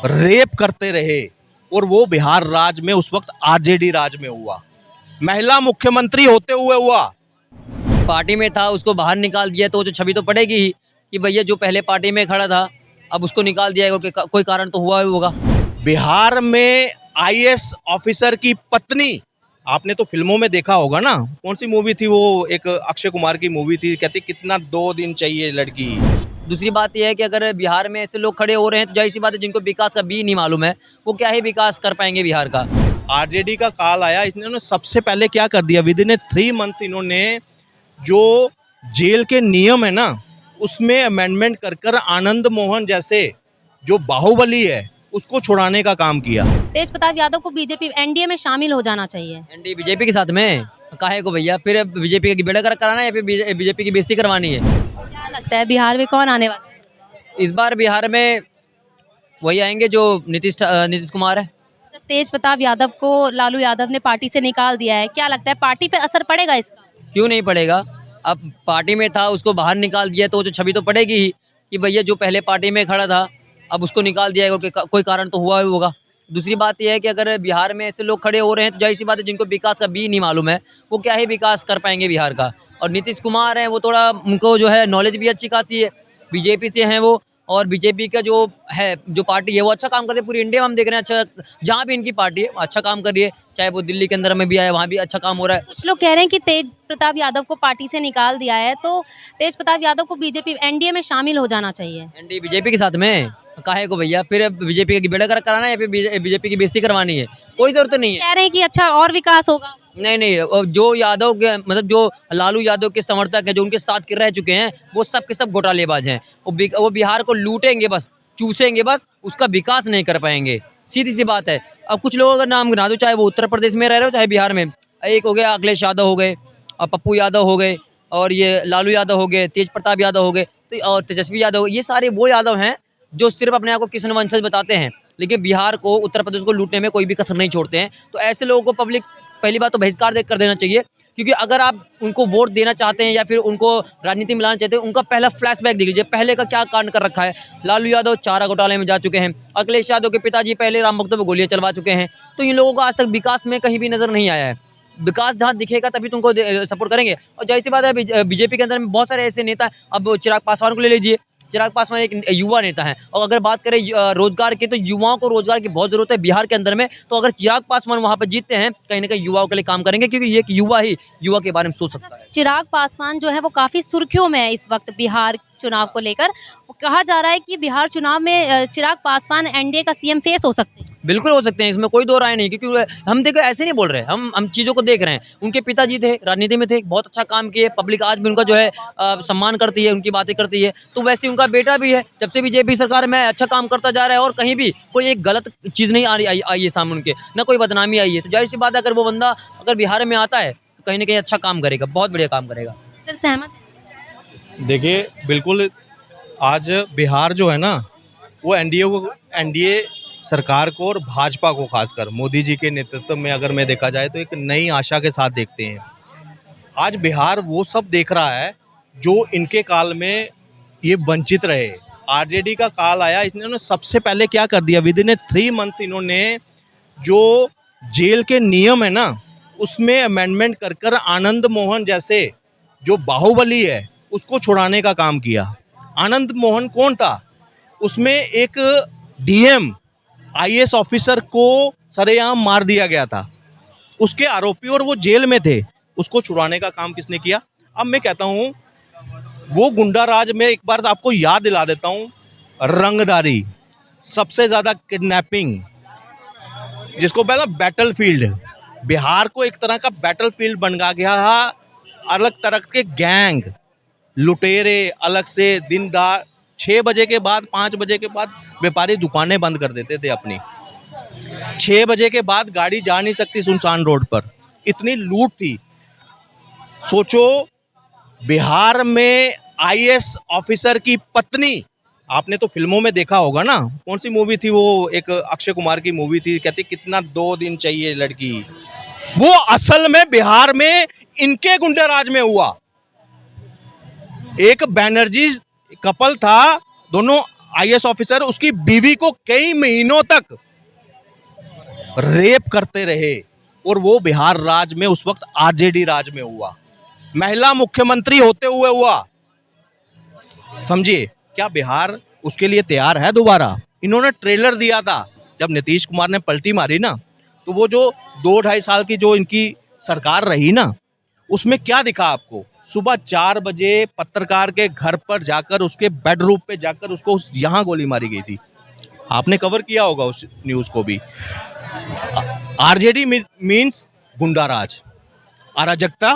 Rape करते रहे और वो बिहार राज्य में उस वक्त आरजेडी राज में हुआ, महिला मुख्यमंत्री होते हुए हुआ। पार्टी में था उसको बाहर निकाल दिया तो जो छवि तो पड़ेगी ही कि भैया जो पहले पार्टी में खड़ा था अब उसको निकाल दिया है, कोई कारण तो हुआ ही होगा। बिहार में आईएएस ऑफिसर की पत्नी, आपने तो फिल्मों में देखा होगा ना, कौन सी मूवी थी वो, एक अक्षय कुमार की मूवी थी, कहती कितना 2 दिन चाहिए लड़की। दूसरी बात यह है कि अगर बिहार में ऐसे लोग खड़े हो रहे हैं तो जाहिर सी बात है जिनको विकास का बी नहीं मालूम है वो क्या ही विकास कर पाएंगे बिहार का। आरजेडी का काल आया, इन्होंने सबसे पहले क्या कर दिया, विद इन 3 मंथ इन्होंने जो जेल के नियम है ना उसमें अमेंडमेंट कर कर आनंद मोहन जैसे जो बाहुबली है उसको छुड़ाने का काम किया। तेज प्रताप यादव को बीजेपी एनडीए में शामिल हो जाना चाहिए। एनडीए बीजेपी के साथ में काहे को भैया, फिर बीजेपी की बेड़ा कराना है या फिर बीजेपी की बेइज्जती करवानी है? क्या लगता है बिहार में कौन आने वाला है? इस बार बिहार में वही आएंगे जो नीतीश कुमार है। तेज प्रताप यादव को लालू यादव ने पार्टी से निकाल दिया है, क्या लगता है पार्टी पे असर पड़ेगा इसका? क्यों नहीं पड़ेगा, अब पार्टी में था उसको बाहर निकाल दिया तो जो छवि तो पड़ेगी ही कि भैया जो पहले पार्टी में खड़ा था अब उसको निकाल दिया है, कोई कारण तो हुआ ही होगा। दूसरी बात यह है कि अगर बिहार में ऐसे लोग खड़े हो रहे हैं तो जाहिर सी बात है जिनको विकास का बी नहीं मालूम है वो क्या ही विकास कर पाएंगे बिहार का। और नीतीश कुमार हैं वो थोड़ा, उनको जो है नॉलेज भी अच्छी खासी है, बीजेपी से हैं वो, और बीजेपी का जो है जो पार्टी है वो अच्छा काम कर रही है। पूरी इंडिया में हम देख रहे हैं अच्छा, जहाँ भी इनकी पार्टी है अच्छा काम कर रही है, चाहे वो दिल्ली के अंदर में भी आए वहाँ भी अच्छा काम हो रहा है। कुछ लोग कह रहे हैं कि तेज प्रताप यादव को पार्टी से निकाल दिया है तो तेज प्रताप यादव को बीजेपी एनडीए में शामिल हो जाना चाहिए। एनडीए बीजेपी के साथ में काहे को भैया, फिर बीजेपी की बेड़ा कराना है या फिर बीजेपी की बेइज्जती करवानी है? कोई जरूरत नहीं है। कह रहे हैं कि अच्छा और विकास होगा। नहीं, जो यादव के मतलब जो लालू यादव के समर्थक हैं जो उनके साथ रह चुके हैं वो सब के सब घोटालेबाज हैं। वो बिहार को लूटेंगे बस, चूसेंगे बस, उसका विकास नहीं कर पाएंगे, सीधी सी बात है। अब कुछ लोगों का नाम गिना दो, चाहे वो उत्तर प्रदेश में रह रहे हो चाहे बिहार में। एक हो गया अखिलेश यादव हो गए, और पप्पू यादव हो गए, और ये लालू यादव हो गए, तेज प्रताप यादव हो गए, तो और तेजस्वी यादव, ये सारे वो यादव हैं जो सिर्फ अपने आप को किशन वंशज बताते हैं लेकिन बिहार को, उत्तर प्रदेश को लूटने में कोई भी कसर नहीं छोड़ते हैं। तो ऐसे लोगों को पब्लिक पहली बात तो बहिष्कार कर देना चाहिए, क्योंकि अगर आप उनको वोट देना चाहते हैं या फिर उनको राजनीति में लाना चाहते हैं, उनका पहला फ्लैशबैक देख लीजिए, पहले का क्या कांड कर रखा है। लालू यादव चारा घोटाले में जा चुके हैं, अखिलेश यादव के पिताजी पहले राम भक्तों पर गोलियां चलवा चुके हैं। तो इन लोगों को आज तक विकास में कहीं भी नजर नहीं आया है। विकास जहाँ दिखेगा तभी तुमको सपोर्ट करेंगे। और जाहिर सी बात है बीजेपी के अंदर में बहुत सारे ऐसे नेता, अब चिराग पासवान को ले लीजिए, चिराग पासवान एक युवा नेता है, और अगर बात करें रोजगार की तो युवाओं को रोजगार की बहुत जरूरत है बिहार के अंदर में। तो अगर चिराग पासवान वहां पर जीतते हैं कहीं ना कहीं युवाओं के लिए काम करेंगे, क्योंकि ये एक युवा ही युवा के बारे में सोच सकता है। चिराग पासवान जो है वो काफी सुर्खियों में है इस वक्त बिहार चुनाव को लेकर। कहा जा रहा है कि बिहार चुनाव में चिराग पासवान एनडीए का सीएम फेस हो सकते हैं। बिल्कुल हो सकते हैं, इसमें कोई दो राय नहीं, क्योंकि हम देखो ऐसे नहीं बोल रहे, हम चीज़ों को देख रहे हैं। उनके पिताजी थे राजनीति में थे, बहुत अच्छा काम किए, पब्लिक आज भी उनका जो है सम्मान करती है, उनकी बातें करती है। तो वैसे उनका बेटा भी है, जब से बीजेपी सरकार में अच्छा काम करता जा रहा है और कहीं भी कोई एक गलत चीज़ नहीं आई है सामने उनके, ना कोई बदनामी आई है। तो जाहिर सी बात है अगर वो बंदा अगर बिहार में आता है तो कहीं ना कहीं अच्छा काम करेगा, बहुत बढ़िया काम करेगा। सर सहमत है? देखिए बिल्कुल, आज बिहार जो है ना वो एनडीए सरकार को और भाजपा को, खासकर मोदी जी के नेतृत्व में अगर मैं देखा जाए तो एक नई आशा के साथ देखते हैं। आज बिहार वो सब देख रहा है जो इनके काल में ये वंचित रहे। आरजेडी का काल आया, इन्होंने सबसे पहले क्या कर दिया, विद इन 3 मंथ इन्होंने जो जेल के नियम है ना उसमें अमेंडमेंट कर कर आनंद मोहन जैसे जो बाहुबली है उसको छुड़ाने का काम किया। आनंद मोहन कौन था? उसमें एक डीएम आईएएस ऑफिसर को सरेआम मार दिया गया था, उसके आरोपी, और वो जेल में थे। उसको छुड़ाने का काम किसने किया? अब मैं कहता हूँ वो गुंडा राज में एक बार आपको याद दिला देता हूँ, रंगदारी, सबसे ज्यादा किडनैपिंग, जिसको पहला बैटलफील्ड, बिहार को एक तरह का बैटलफील्ड बन गया था। अलग तरह के गैंग, लुटेरे अलग से, दिनदार 6 बजे के बाद 5 बजे के बाद व्यापारी दुकानें बंद कर देते थे अपनी। 6 बजे के बाद गाड़ी जा नहीं सकती सुनसान रोड पर, इतनी लूट थी। सोचो बिहार में आईएएस ऑफिसर की पत्नी, आपने तो फिल्मों में देखा होगा ना, कौन सी मूवी थी वो, एक अक्षय कुमार की मूवी थी, कहती कितना 2 दिन चाहिए लड़की। वो असल में बिहार में इनके गुंडाराज में हुआ। एक बैनर्जी कपल था, दोनों आईएएस ऑफिसर उसकी बीवी को कई महीनों तक रेप करते रहे, और वो बिहार राज्य में उस वक्त आरजेडी राज में हुआ, महिला मुख्यमंत्री होते हुए हुआ। समझिए, क्या बिहार उसके लिए तैयार है दोबारा? इन्होंने ट्रेलर दिया था जब नीतीश कुमार ने पलटी मारी ना, तो वो जो 2-2.5 साल की जो इनकी सरकार रही ना, उसमें क्या दिखा आपको? सुबह 4 बजे पत्रकार के घर पर जाकर, उसके बेडरूम पे जाकर उसको यहाँ गोली मारी गई थी। आपने कवर किया होगा उस न्यूज़ को भी। आरजेडी मीन्स गुंडाराज, अराजकता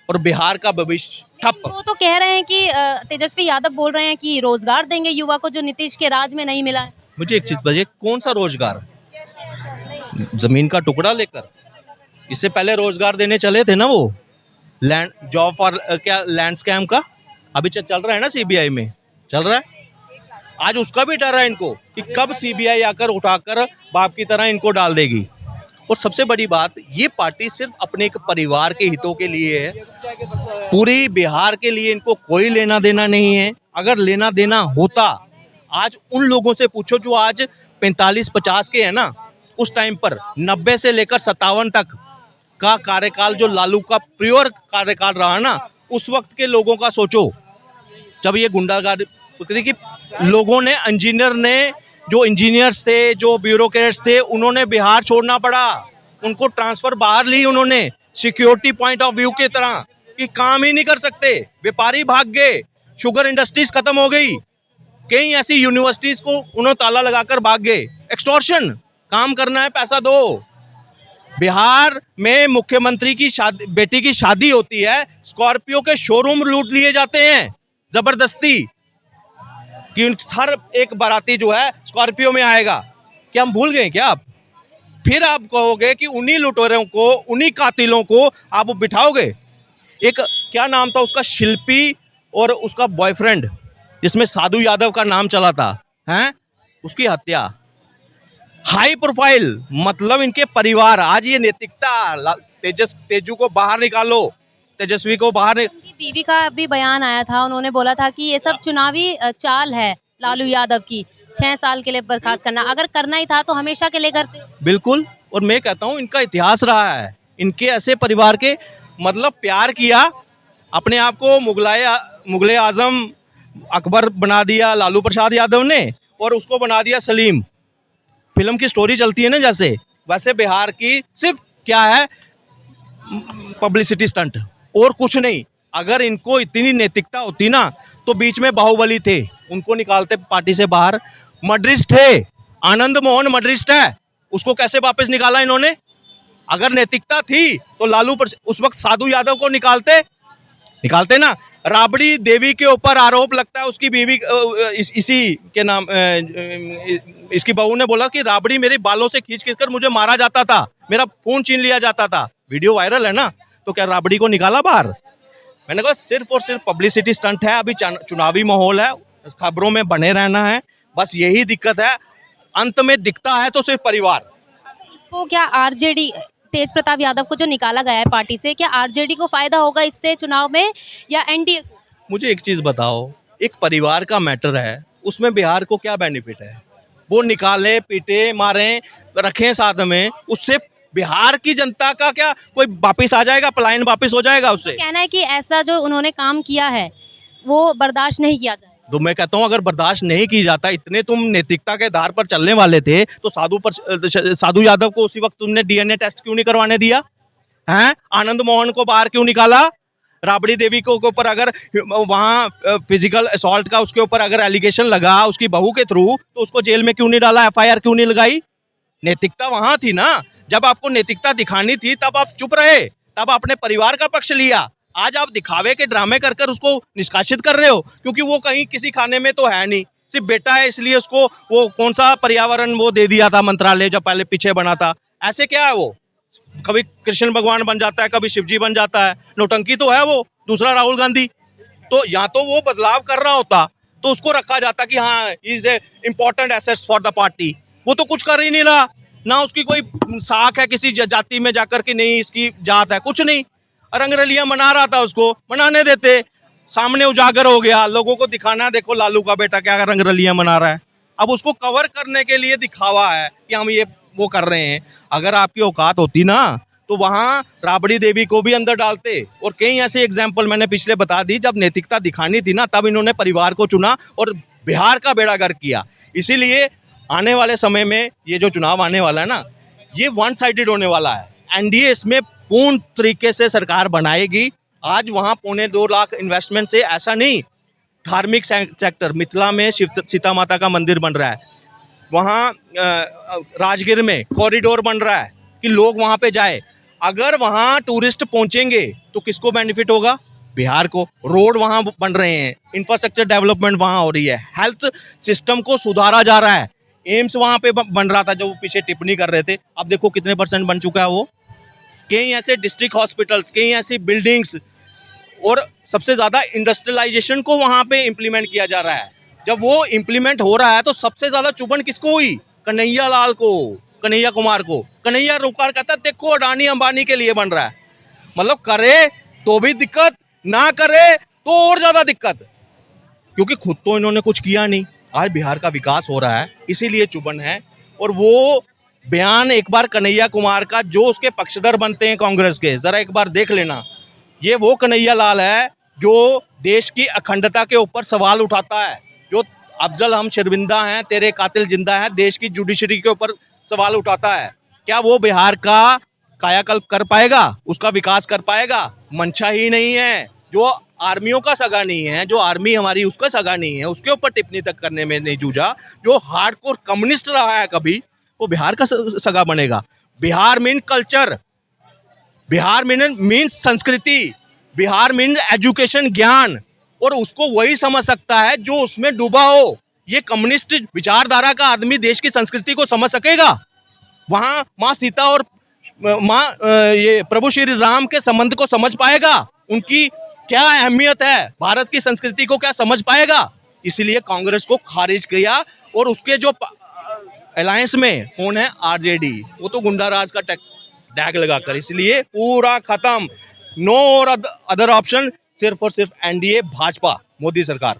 और बिहार का भविष्य ठप। वो तो कह रहे हैं कि तेजस्वी यादव बोल रहे हैं कि रोजगार देंगे युवा को जो नीतीश के राज में नहीं मिला है। मुझे एक चीज बताइए, कौन सा रोजगार? जमीन का टुकड़ा लेकर? इससे पहले रोजगार देने चले थे ना वो, लैंड जॉब फॉर क्या लैंड स्कैम का, अभी चल रहा है ना, सीबीआई में चल रहा है। आज उसका भी डर है इनको कि कब सीबीआई आकर उठाकर बाप की तरह इनको डाल देगी। और सबसे बड़ी बात, ये पार्टी सिर्फ अपने एक परिवार के हितों के लिए है, पूरी बिहार के लिए इनको कोई लेना देना नहीं है। अगर लेना देना होता, आज उन लोगों से पूछो जो आज 45-50 के हैं ना, उस टाइम पर 90 से लेकर 57 तक का कार्यकाल जो लालू का प्योर कार्यकाल रहा ना, उस वक्त के लोगों का सोचो, जब ये गुंडागर्दी की लोगों ने, इंजीनियर ने, जो इंजीनियर्स थे, जो ब्यूरोक्रेट्स थे, उन्होंने बिहार छोड़ना पड़ा, उनको ट्रांसफर बाहर ली उन्होंने, सिक्योरिटी पॉइंट ऑफ व्यू की तरह कि काम ही नहीं कर सकते, व्यापारी भाग गए, शुगर इंडस्ट्रीज खत्म हो गई, कई ऐसी यूनिवर्सिटीज को उन्होंने ताला लगाकर भाग गए। एक्सटॉर्शन, काम करना है पैसा दो। बिहार में मुख्यमंत्री की शादी, बेटी की शादी होती है, स्कॉर्पियो के शोरूम लूट लिए जाते हैं जबरदस्ती, कि हर एक बाराती जो है स्कॉर्पियो में आएगा। क्या हम भूल गए क्या आप? फिर आप कहोगे कि उन्हीं लुटेरों को, उन्हीं कातिलों को आप बिठाओगे। एक क्या नाम था उसका, शिल्पी और उसका बॉयफ्रेंड, जिसमें साधु यादव का नाम चला था, हैं, उसकी हत्या, हाई प्रोफाइल, मतलब इनके परिवार। आज ये नैतिकता, तेजू को बाहर निकालो, तेजस्वी को बाहर। उनकी बीवी का भी बयान आया था, उन्होंने बोला था कि ये सब चुनावी चाल है लालू यादव की, 6 साल के लिए बर्खास्त करना, अगर करना ही था तो हमेशा के लिए करते। बिल्कुल, और मैं कहता हूँ इनका इतिहास रहा है, इनके ऐसे परिवार के, मतलब प्यार किया, अपने आप को मुगले आजम अकबर बना दिया लालू प्रसाद यादव ने, और उसको बना दिया सलीम। फिल्म की स्टोरी चलती है ना जैसे, वैसे बिहार की सिर्फ क्या है, पब्लिसिटी स्टंट और कुछ नहीं। अगर इनको इतनी नैतिकता होती ना, तो बीच में बाहुबली थे, उनको निकालते पार्टी से बाहर। मर्डरिस्ट थे, आनंद मोहन मर्डरिस्ट है, उसको कैसे वापस निकाला इन्होंने? अगर नैतिकता थी तो लालू पर उस वक्त साधु यादव को निकालते ना। राबड़ी देवी के ऊपर आरोप लगता है, उसकी बीवी इसी के नाम, इसकी बहू ने बोला कि राबड़ी मेरे बालों से खींच कर मुझे मारा जाता था, मेरा फोन छीन लिया जाता था, वीडियो वायरल है ना। तो क्या राबड़ी को निकाला बाहर? मैंने कहा सिर्फ और सिर्फ पब्लिसिटी स्टंट है। अभी चुनावी माहौल है, खबरों में बने रहना है, बस यही दिक्कत है। अंत में दिखता है तो सिर्फ परिवार। तो इसको क्या आरजेडी, तेज प्रताप यादव को जो निकाला गया है पार्टी से, क्या आरजेडी को फायदा होगा इससे चुनाव में, या एनडीए को? मुझे एक चीज बताओ, एक परिवार का मैटर है, उसमें बिहार को क्या बेनिफिट है? वो निकाले, पीटे, मारे, रखें साथ में, उससे बिहार की जनता का क्या कोई वापिस आ जाएगा? पलायन वापिस हो जाएगा उससे? कहना है कि ऐसा जो उन्होंने काम किया है वो बर्दाश्त नहीं किया जाएगा। तो मैं कहता हूं, अगर बर्दाश्त नहीं की जाता, इतने तुम नैतिकता के आधार पर चलने वाले थे, तो साधु यादव को उसी वक्त तुमने डीएनए टेस्ट क्यों नहीं करवाने दिया? हैं, आनंद मोहन को बाहर क्यों निकाला? राबड़ी देवी के ऊपर अगर वहां फिजिकल असॉल्ट का उसके ऊपर अगर एलिगेशन लगा उसकी बहू के थ्रू, तो उसको जेल में क्यों नहीं डाला? एफआईआर क्यों नहीं लगाई? नैतिकता वहां थी ना। जब आपको नैतिकता दिखानी थी तब आप चुप रहे, तब आपने परिवार का पक्ष लिया। आज आप दिखावे के ड्रामे कर कर उसको निष्कासित कर रहे हो, क्योंकि वो कहीं किसी खाने में तो है नहीं, सिर्फ बेटा है, इसलिए उसको वो कौन सा पर्यावरण वो दे दिया था मंत्रालय, जब पहले पीछे बना था। ऐसे क्या है, वो कभी कृष्ण भगवान बन जाता है, कभी शिवजी बन जाता है, नौटंकी तो है वो दूसरा राहुल गांधी। तो या तो वो बदलाव कर रहा होता तो उसको रखा जाता कि हाँ is a important assets for the party. वो तो कुछ कर ही नहीं रहा, ना उसकी कोई साख है किसी जाति में जाकर कि नहीं इसकी जात है, कुछ नहीं। रंगरलियां मना रहा था, उसको मनाने देते, सामने उजागर हो गया, लोगों को दिखाना देखो लालू का बेटा क्या रंगरलियां मना रहा है। अब उसको कवर करने के लिए दिखावा है कि हम ये वो कर रहे हैं। अगर आपकी औकात होती ना तो वहां राबड़ी देवी को भी अंदर डालते। और कई ऐसे एग्जाम्पल मैंने पिछले बता दी, जब नैतिकता दिखानी थी ना तब इन्होंने परिवार को चुना और बिहार का बेड़ा गर्क किया। इसीलिए आने वाले समय में ये जो चुनाव आने वाला है ना, ये वन साइडेड होने वाला है। एनडीए इसमें पूर्ण तरीके से सरकार बनाएगी। आज वहां 2.25 लाख इन्वेस्टमेंट से ऐसा नहीं, धार्मिक सेक्टर मिथिला में सीता माता का मंदिर बन रहा है, वहाँ राजगीर में कॉरिडोर बन रहा है कि लोग वहाँ पे जाए। अगर वहाँ टूरिस्ट पहुँचेंगे तो किसको बेनिफिट होगा? बिहार को। रोड वहाँ बन रहे हैं, इंफ्रास्ट्रक्चर डेवलपमेंट वहाँ हो रही है, हेल्थ सिस्टम को सुधारा जा रहा है। एम्स वहाँ पे बन रहा था जो पीछे टिप्पणी कर रहे थे, अब देखो कितने % बन चुका है वो। कई ऐसे डिस्ट्रिक्ट हॉस्पिटल्स, कई ऐसी बिल्डिंग्स, और सबसे ज़्यादा इंडस्ट्रियलाइजेशन को वहाँ पे इम्प्लीमेंट किया जा रहा है। जब वो इम्प्लीमेंट हो रहा है तो सबसे ज़्यादा चुभन किसको हुई? कन्हैया लाल को, कन्हैया कुमार को। कन्हैया कुमार कहता है देखो अडानी अंबानी के लिए बन रहा है। मतलब करे तो भी दिक्कत, ना करे तो और ज़्यादा दिक्कत, क्योंकि खुद तो इन्होंने कुछ किया नहीं। आज बिहार का विकास हो रहा है, इसीलिए चुभन है। और वो बयान एक बार कन्हैया कुमार का, जो उसके पक्षधर बनते हैं कांग्रेस के, ज़रा एक बार देख लेना। ये वो कन्हैया लाल है जो देश की अखंडता के ऊपर सवाल उठाता है, जो अफजल हम शर्मिंदा हैं, तेरे कातिल जिंदा है, देश की जुडिशरी के ऊपर सवाल उठाता है। क्या वो बिहार का कायाकल्प कर पाएगा? उसका विकास कर पाएगा? मंशा ही नहीं है। जो आर्मियों का सगा नहीं है, जो आर्मी हमारी उसका सगा नहीं है, उसके ऊपर टिप्पणी तक करने में नहीं जूझा, जो हार्डकोर कम्युनिस्ट रहा है कभी, वो बिहार का सगा बनेगा? Bihar mean culture, Bihar mean संस्कृति, बिहार मीन एजुकेशन, ज्ञान, और उसको वही समझ सकता है जो उसमें डूबा हो। ये कम्युनिस्ट विचारधारा का आदमी देश की संस्कृति को समझ सकेगा? वहां माँ सीता और ये प्रभु श्री राम के संबंध को समझ पाएगा? उनकी क्या अहमियत है, भारत की संस्कृति को क्या समझ पाएगा? इसलिए कांग्रेस को खारिज किया। और उसके जो अलायंस में कौन है? आरजेडी, वो तो गुंडा राज का टैग लगाकर, इसलिए पूरा खत्म। नो और अदर ऑप्शन, सिर्फ और सिर्फ एनडीए, भाजपा, मोदी सरकार।